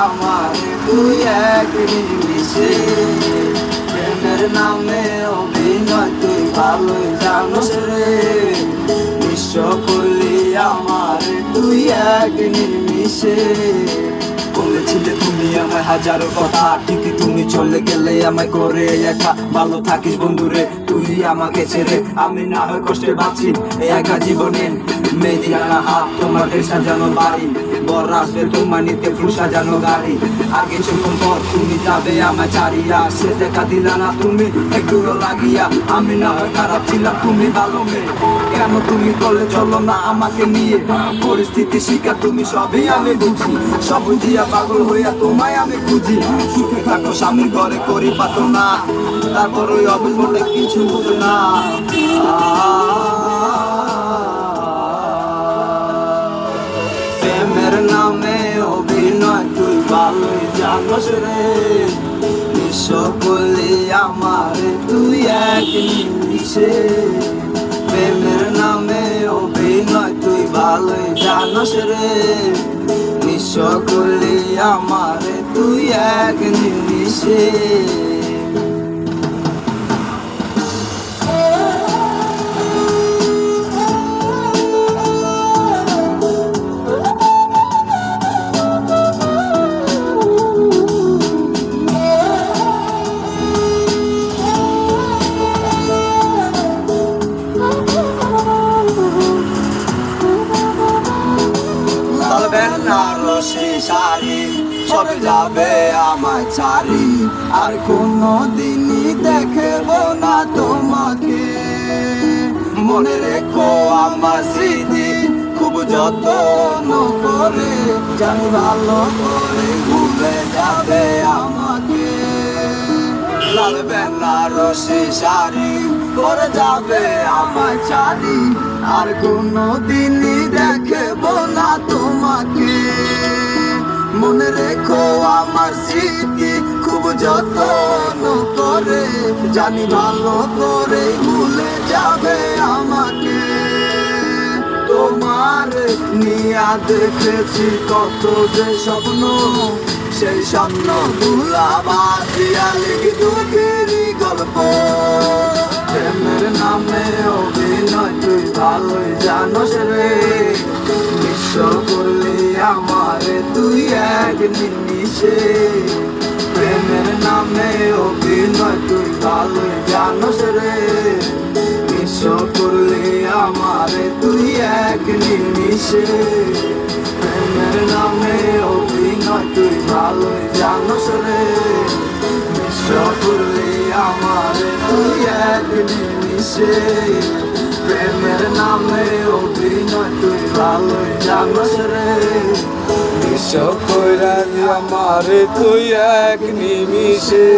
আমারে তুই এক নিমিষে। প্রেমের নামে অভিনয় তুই ভালোই জানোস রে, নিঃস্ব করলি আমারে তুই এক নিমিষে। বলেছিলে তুমি আমায় হাজারো কথা, ঠিকই তুমি চলে গেলে আমায় করে একা। ভালো থাকিস বন্ধুরে তুই আমাকে ছেড়ে, আমি না হয় কষ্টে বাঁচি একা জীবনে। মেদিয়ানা হাত তোমার সাজানো বাড়ি, বর আসবে তোমার নিতে ফুল সাজানো গাড়ি। আগে যখন পর তুমি যাবে আমায় ছাড়িয়া, সে দেখা দিলা না তুমি একটুও লাগিয়া। আমি না হয় খারাপ ছিলাম তুমি ভালো মেয়ে, কেন তুমি করলে চলো না আমাকে নিয়ে। পরিস্থিতি শিখা তুমি সবই আমি বুঝি, সব বুঝিয়া পাগল হইয়া তোমায় আমি খুঁজি। সুখে থাকো স্বামীর ঘরে করি পাতো না, তারপর ওই অবুঝ বলে কিছু বুঝো না। প্রেমের নামে অভিনয় তুই ভালোই জানোস রে, নিঃস্ব করলি আমারে তুই এক নিমিষে। প্রেমের নামে অভিনয় তুই ভালোই জানোস রে, নিঃস্ব করলি আমারে তুই এক নিমিষে। বেনারসি শাড়ি সব যাবে আমায় ছাড়ি, আর কোনো দিনই দেখব না তোমাকে। মনে রেখো আমার স্মৃতি খুব যত্ন করে, জানি ভালো করে ভুলে যাবে আমাকে। লাল বেনারসি শাড়ি পরে যাবে আমায় ছাড়ি, আর কোনো দিনই দেখব না তোমাকে। মনে রেখো আমার স্মৃতি খুব যত্ন করে, জানি ভালো করে ভুলে যাবে আমাকে। তোমার নিয়া দেখেছি কত যে স্বপ্ন, সেই স্বপ্ন ভুলা বাদ দিয়া লিখি দুঃখেরই গল্প। প্রেমের নামে অভিনয় তুই ভালোই জানোস রে, নিঃস্ব করলি আমারে তুই এক নিমিষে। প্রেমের নামে অভিনয় তুই ভালোই জানোস রে, নিঃস্ব করলি আমারে তুই এক নিমিষে। প্রেমের নামে অভিনয় তুই ভালোই জানোস রে, নিঃস্ব করলি আমারে তুই এক নিমিষে। প্রেমের নামে অভিনয় তুই ভালোই জানোস রে, নিঃস্ব কইরা আমারে তুই এক নিমিষে।